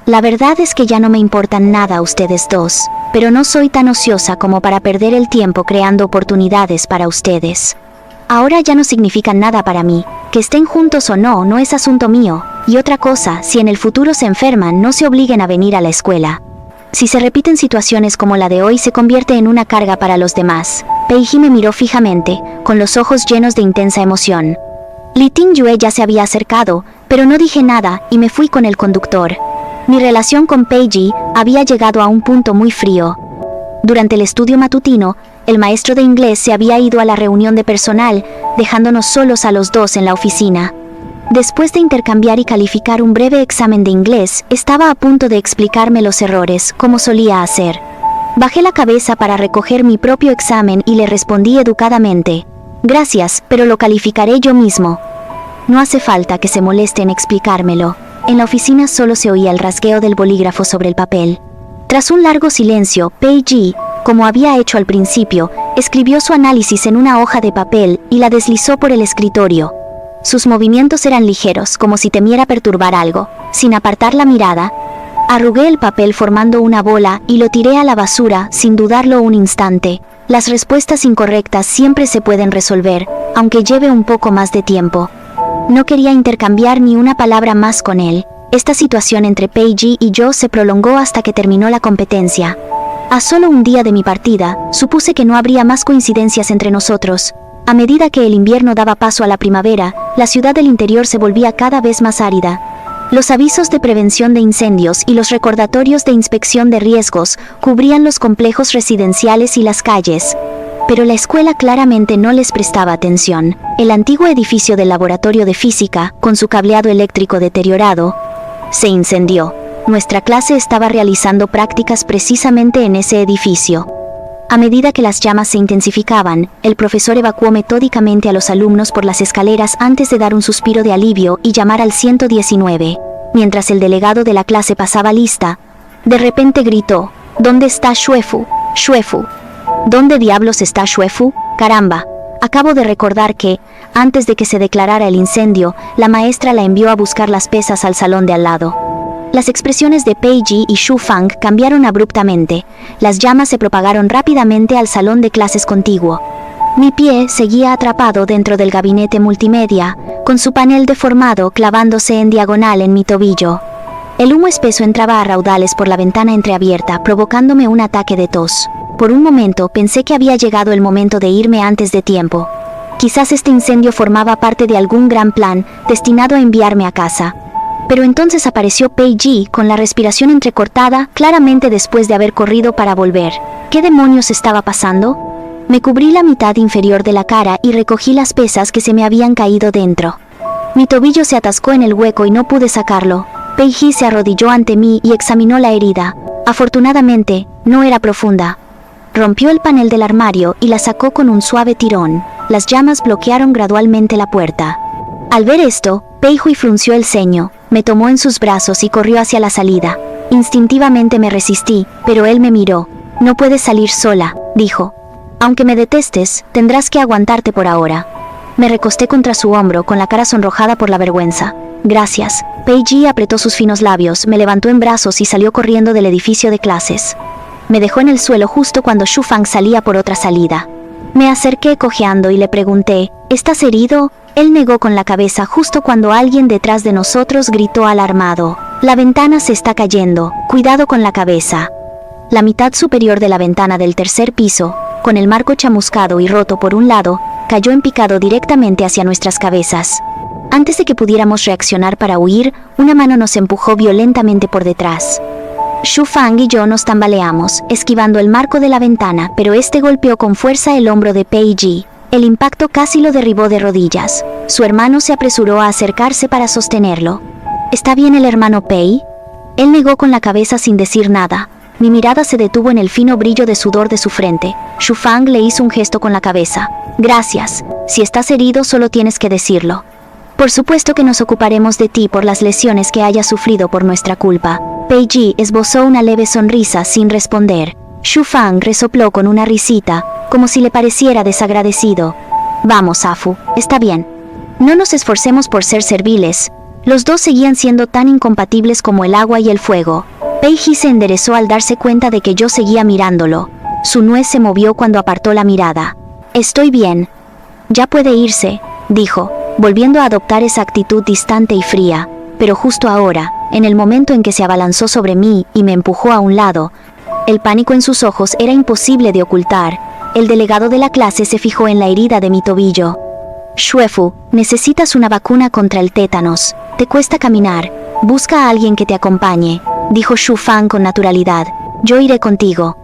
La verdad es que ya no me importan nada ustedes dos, pero no soy tan ociosa como para perder el tiempo creando oportunidades para ustedes. Ahora ya no significan nada para mí. Que estén juntos o no, no es asunto mío. Y otra cosa, si en el futuro se enferman, no se obliguen a venir a la escuela. Si se repiten situaciones como la de hoy, se convierte en una carga para los demás. Paige me miró fijamente, con los ojos llenos de intensa emoción. Lee Ting-yue ya se había acercado, pero no dije nada y me fui con el conductor. Mi relación con Paige había llegado a un punto muy frío. Durante el estudio matutino, el maestro de inglés se había ido a la reunión de personal, dejándonos solos a los dos en la oficina. Después de intercambiar y calificar un breve examen de inglés, estaba a punto de explicarme los errores, como solía hacer. Bajé la cabeza para recoger mi propio examen y le respondí educadamente. Gracias, pero lo calificaré yo mismo. No hace falta que se moleste en explicármelo. En la oficina solo se oía el rasgueo del bolígrafo sobre el papel. Tras un largo silencio, Pei Ji, como había hecho al principio, escribió su análisis en una hoja de papel y la deslizó por el escritorio. Sus movimientos eran ligeros, como si temiera perturbar algo. Sin apartar la mirada, arrugué el papel formando una bola y lo tiré a la basura sin dudarlo un instante. Las respuestas incorrectas siempre se pueden resolver, aunque lleve un poco más de tiempo. No quería intercambiar ni una palabra más con él. Esta situación entre Pei Ji y yo se prolongó hasta que terminó la competencia. A solo un día de mi partida, supuse que no habría más coincidencias entre nosotros. A medida que el invierno daba paso a la primavera, la ciudad del interior se volvía cada vez más árida. Los avisos de prevención de incendios y los recordatorios de inspección de riesgos cubrían los complejos residenciales y las calles. Pero la escuela claramente no les prestaba atención. El antiguo edificio del laboratorio de física, con su cableado eléctrico deteriorado, se incendió. Nuestra clase estaba realizando prácticas precisamente en ese edificio. A medida que las llamas se intensificaban, el profesor evacuó metódicamente a los alumnos por las escaleras antes de dar un suspiro de alivio y llamar al 119. Mientras el delegado de la clase pasaba lista, de repente gritó: ¿Dónde está Xuefu? ¡Xuefu! ¿Dónde diablos está Xuefu? ¡Caramba! Acabo de recordar que, antes de que se declarara el incendio, la maestra la envió a buscar las pesas al salón de al lado. Las expresiones de Pei Ji y Xu Fang cambiaron abruptamente. Las llamas se propagaron rápidamente al salón de clases contiguo. Mi pie seguía atrapado dentro del gabinete multimedia, con su panel deformado clavándose en diagonal en mi tobillo. El humo espeso entraba a raudales por la ventana entreabierta, provocándome un ataque de tos. Por un momento pensé que había llegado el momento de irme antes de tiempo. Quizás este incendio formaba parte de algún gran plan destinado a enviarme a casa. Pero entonces apareció Pei Ji con la respiración entrecortada, claramente después de haber corrido para volver. ¿Qué demonios estaba pasando? Me cubrí la mitad inferior de la cara y recogí las pesas que se me habían caído dentro. Mi tobillo se atascó en el hueco y no pude sacarlo. Pei Ji se arrodilló ante mí y examinó la herida. Afortunadamente, no era profunda. Rompió el panel del armario y la sacó con un suave tirón. Las llamas bloquearon gradualmente la puerta. Al ver esto, Pei Ji frunció el ceño, me tomó en sus brazos y corrió hacia la salida. Instintivamente me resistí, pero él me miró. No puedes salir sola, dijo. Aunque me detestes, tendrás que aguantarte por ahora. Me recosté contra su hombro con la cara sonrojada por la vergüenza. Gracias. Pei Ji apretó sus finos labios, me levantó en brazos y salió corriendo del edificio de clases. Me dejó en el suelo justo cuando Xu Fang salía por otra salida. Me acerqué cojeando y le pregunté: ¿Estás herido? Él negó con la cabeza justo cuando alguien detrás de nosotros gritó alarmado: La ventana se está cayendo, cuidado con la cabeza. La mitad superior de la ventana del tercer piso, con el marco chamuscado y roto por un lado, cayó en picado directamente hacia nuestras cabezas. Antes de que pudiéramos reaccionar para huir, una mano nos empujó violentamente por detrás. Xu Fang y yo nos tambaleamos, esquivando el marco de la ventana, pero este golpeó con fuerza el hombro de Pei Ji. El impacto casi lo derribó de rodillas. Su hermano se apresuró a acercarse para sostenerlo. ¿Está bien el hermano Pei? Él negó con la cabeza sin decir nada. Mi mirada se detuvo en el fino brillo de sudor de su frente. Xu Fang le hizo un gesto con la cabeza. Gracias. Si estás herido, solo tienes que decirlo. Por supuesto que nos ocuparemos de ti por las lesiones que hayas sufrido por nuestra culpa. Pei Ji esbozó una leve sonrisa sin responder. Xu Fang resopló con una risita, como si le pareciera desagradecido. Vamos, Afu, está bien. No nos esforcemos por ser serviles. Los dos seguían siendo tan incompatibles como el agua y el fuego. Pei Ji se enderezó al darse cuenta de que yo seguía mirándolo. Su nuez se movió cuando apartó la mirada. Estoy bien. Ya puede irse, dijo, volviendo a adoptar esa actitud distante y fría. Pero justo ahora, en el momento en que se abalanzó sobre mí y me empujó a un lado, el pánico en sus ojos era imposible de ocultar. El delegado de la clase se fijó en la herida de mi tobillo. Xuefu, necesitas una vacuna contra el tétanos. Te cuesta caminar. Busca a alguien que te acompañe, dijo Xu Fang con naturalidad. Yo iré contigo.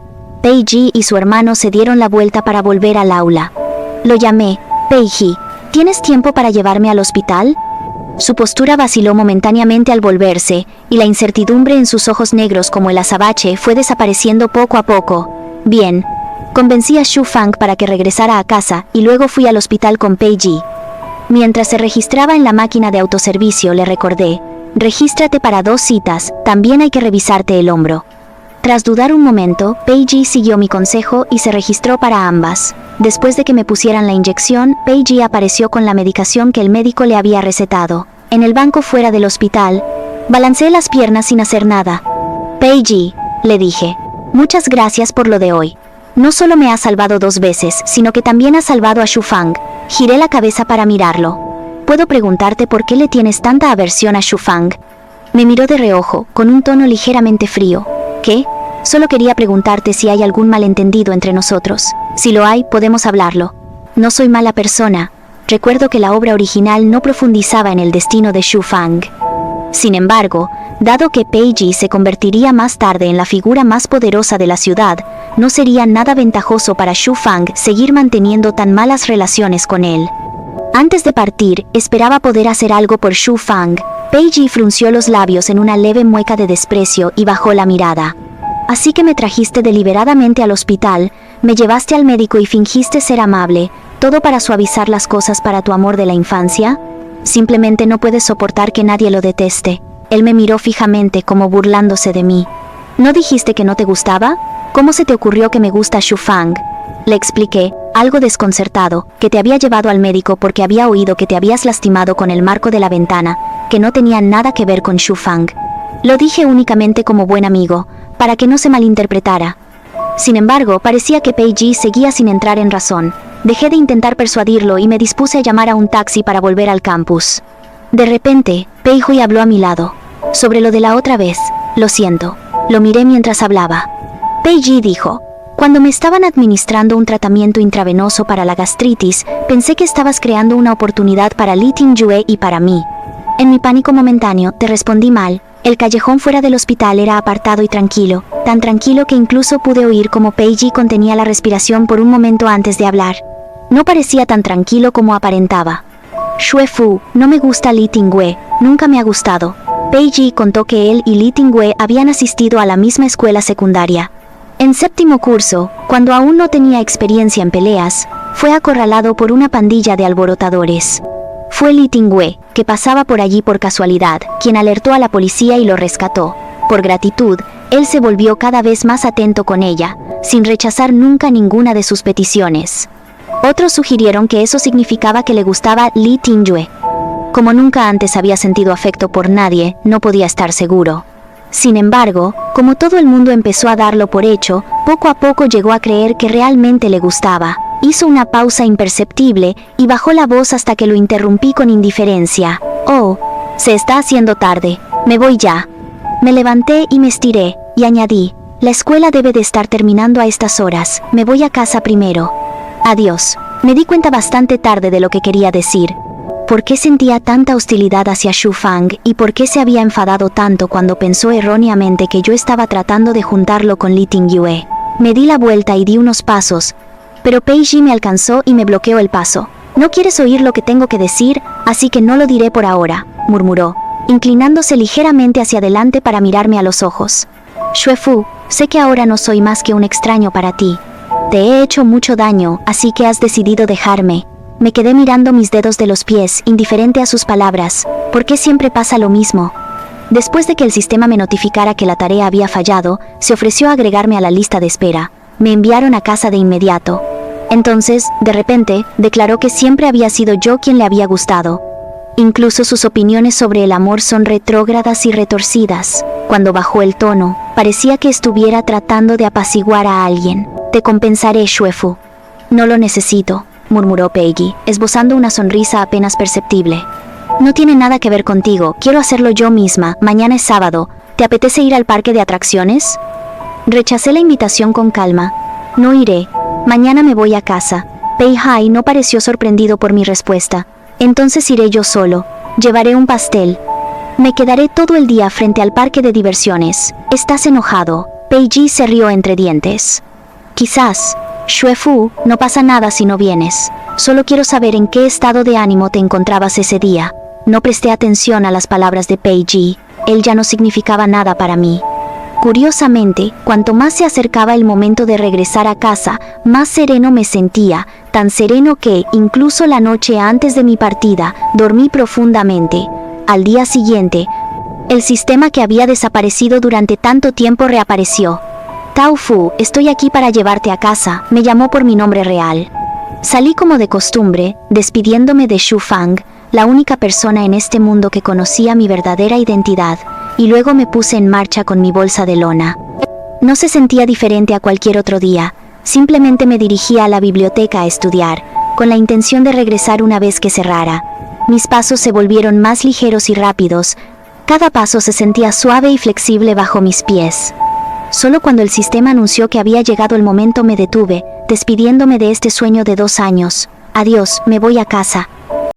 Pei Ji y su hermano se dieron la vuelta para volver al aula. Lo llamé. Pei Ji, ¿tienes tiempo para llevarme al hospital? Su postura vaciló momentáneamente al volverse, y la incertidumbre en sus ojos negros como el azabache fue desapareciendo poco a poco. Bien, Convencí a Shu Fang para que regresara a casa y luego fui al hospital con Pei Ji. Mientras se registraba en la máquina de autoservicio le recordé, regístrate para 2 citas, también hay que revisarte el hombro. Tras dudar un momento, Pei Ji siguió mi consejo y se registró para ambas. Después de que me pusieran la inyección, Pei Ji apareció con la medicación que el médico le había recetado. En el banco fuera del hospital, balanceé las piernas sin hacer nada. Pei Ji, le dije, muchas gracias por lo de hoy. No solo me has salvado 2 veces, sino que también has salvado a Shu Fang. Giré la cabeza para mirarlo. ¿Puedo preguntarte por qué le tienes tanta aversión a Shu Fang? Me miró de reojo, con un tono ligeramente frío. ¿Qué? Solo quería preguntarte si hay algún malentendido entre nosotros. Si lo hay, podemos hablarlo. No soy mala persona. Recuerdo que la obra original no profundizaba en el destino de Shu Fang. Sin embargo, dado que Pei Ji se convertiría más tarde en la figura más poderosa de la ciudad, no sería nada ventajoso para Shu Fang seguir manteniendo tan malas relaciones con él. Antes de partir, esperaba poder hacer algo por Shu Fang. Pei Ji frunció los labios en una leve mueca de desprecio y bajó la mirada. Así que me trajiste deliberadamente al hospital, me llevaste al médico y fingiste ser amable, todo para suavizar las cosas para tu amor de la infancia. Simplemente no puedes soportar que nadie lo deteste. Él me miró fijamente como burlándose de mí. ¿No dijiste que no te gustaba? ¿Cómo se te ocurrió que me gusta Shu Fang? Le expliqué, algo desconcertado, que te había llevado al médico porque había oído que te habías lastimado con el marco de la ventana, que no tenía nada que ver con Shu Fang. Lo dije únicamente como buen amigo, para que no se malinterpretara. Sin embargo, parecía que Pei Ji seguía sin entrar en razón. Dejé de intentar persuadirlo y me dispuse a llamar a un taxi para volver al campus. De repente, Pei Hui habló a mi lado. Sobre lo de la otra vez, lo siento. Lo miré mientras hablaba. Pei Ji dijo, cuando me estaban administrando un tratamiento intravenoso para la gastritis, pensé que estabas creando una oportunidad para Li Tingyue y para mí. En mi pánico momentáneo, te respondí mal. El callejón fuera del hospital era apartado y tranquilo, tan tranquilo que incluso pude oír cómo Pei Ji contenía la respiración por un momento antes de hablar. No parecía tan tranquilo como aparentaba. Xue Fu, no me gusta Li Tingyue, nunca me ha gustado. Pei Ji contó que él y Li Tingyue habían asistido a la misma escuela secundaria. En 7º curso, cuando aún no tenía experiencia en peleas, fue acorralado por una pandilla de alborotadores. Fue Li Tingyue, que pasaba por allí por casualidad, quien alertó a la policía y lo rescató. Por gratitud, él se volvió cada vez más atento con ella, sin rechazar nunca ninguna de sus peticiones. Otros sugirieron que eso significaba que le gustaba Li Tingyue. Como nunca antes había sentido afecto por nadie, no podía estar seguro. Sin embargo, como todo el mundo empezó a darlo por hecho, poco a poco llegó a creer que realmente le gustaba. Hizo una pausa imperceptible y bajó la voz hasta que lo interrumpí con indiferencia. Oh, se está haciendo tarde, me voy ya. Me levanté y me estiré, y añadí, la escuela debe de estar terminando a estas horas, me voy a casa primero. Adiós. Me di cuenta bastante tarde de lo que quería decir. ¿Por qué sentía tanta hostilidad hacia Shu Fang y por qué se había enfadado tanto cuando pensó erróneamente que yo estaba tratando de juntarlo con Li Tingyue? Me di la vuelta y di unos pasos, pero Pei Ji me alcanzó y me bloqueó el paso. No quieres oír lo que tengo que decir, así que no lo diré por ahora, murmuró, inclinándose ligeramente hacia adelante para mirarme a los ojos. Xue Fu, sé que ahora no soy más que un extraño para ti. Te he hecho mucho daño, así que has decidido dejarme. Me quedé mirando mis dedos de los pies, indiferente a sus palabras. ¿Por qué siempre pasa lo mismo? Después de que el sistema me notificara que la tarea había fallado, se ofreció a agregarme a la lista de espera. Me enviaron a casa de inmediato. Entonces, de repente, declaró que siempre había sido yo quien le había gustado. Incluso sus opiniones sobre el amor son retrógradas y retorcidas. Cuando bajó el tono, parecía que estuviera tratando de apaciguar a alguien. Te compensaré, Xue Fu. No lo necesito, murmuró Pei Ji, esbozando una sonrisa apenas perceptible. No tiene nada que ver contigo, quiero hacerlo yo misma, mañana es sábado. ¿Te apetece ir al parque de atracciones? Rechacé la invitación con calma. No iré, mañana me voy a casa. Pei Hai no pareció sorprendido por mi respuesta. Entonces iré yo solo, llevaré un pastel. Me quedaré todo el día frente al parque de diversiones. ¿Estás enojado? Pei Ji se rió entre dientes. Quizás. Xue Fu, no pasa nada si no vienes. Solo quiero saber en qué estado de ánimo te encontrabas ese día. No presté atención a las palabras de Pei Ji. Él ya no significaba nada para mí. Curiosamente, cuanto más se acercaba el momento de regresar a casa, más sereno me sentía, tan sereno que, incluso la noche antes de mi partida, dormí profundamente. Al día siguiente, el sistema que había desaparecido durante tanto tiempo reapareció. Tao Fu, estoy aquí para llevarte a casa, me llamó por mi nombre real. Salí como de costumbre, despidiéndome de Shu Fang, la única persona en este mundo que conocía mi verdadera identidad, y luego me puse en marcha con mi bolsa de lona. No se sentía diferente a cualquier otro día, simplemente me dirigía a la biblioteca a estudiar, con la intención de regresar una vez que cerrara. Mis pasos se volvieron más ligeros y rápidos, cada paso se sentía suave y flexible bajo mis pies. Solo cuando el sistema anunció que había llegado el momento me detuve, despidiéndome de este sueño de 2 años. Adiós, me voy a casa,